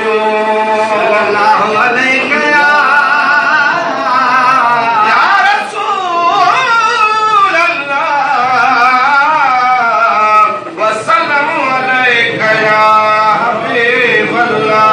सल्लल्लाहु अलैहि या रसूल अल्लाह वसल्लम अलैका या हबीब अल्लाह।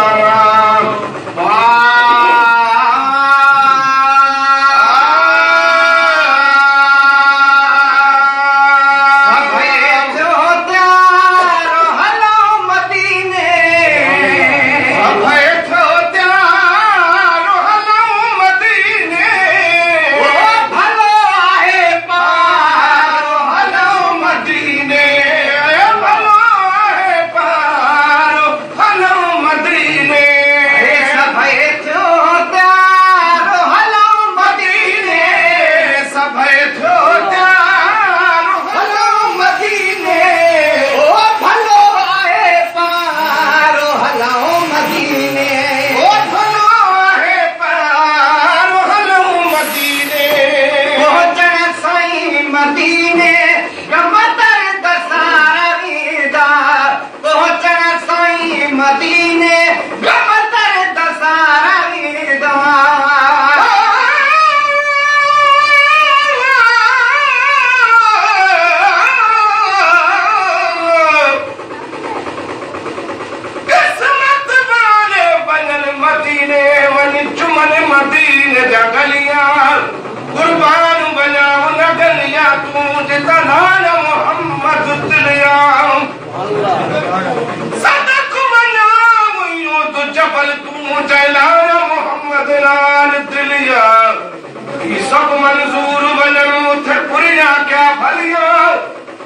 सब मंजूर बनू थे पुरिया क्या भलिया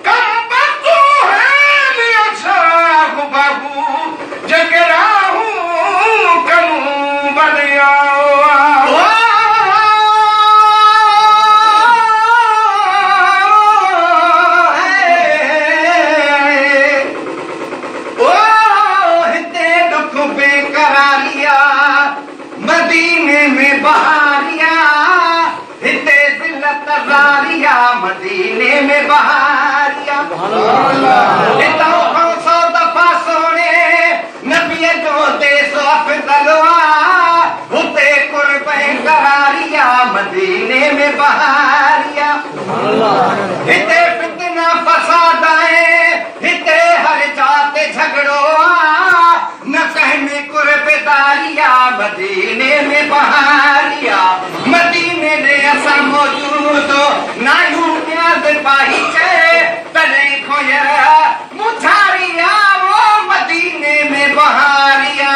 कम बतू है अच्छा बाबू जगराहू कनू बलिया बेकरारिया मदीने में बहारिया हिते जिल्लत जारिया मदीने में बहारिया हिता को सौ दफा सोने नबी जो देश अफजलवा हुते कुर्बे करारिया मदीने में बहारिया हिते फितना फसाद आए हिते हर जाते झगड़ो न कहने कुर्बेदारिया मदीने में बहारिया मदीने ने ऐसा मौजूद ना यूनियाद पाही चे तने खोया मुझारिया वो मदीने में बहारिया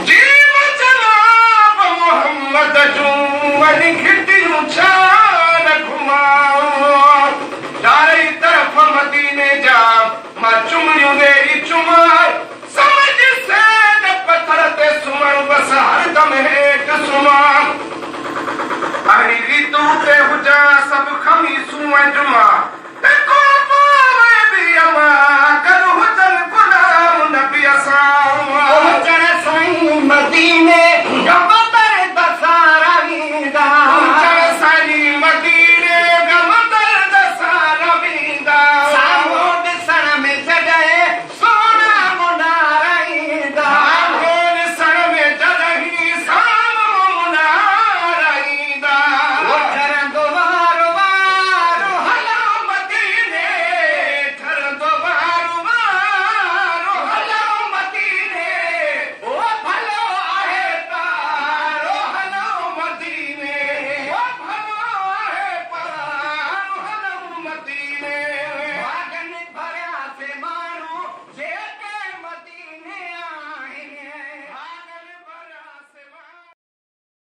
जीव जनाब मोहम्मद जो वनी खिटी उछा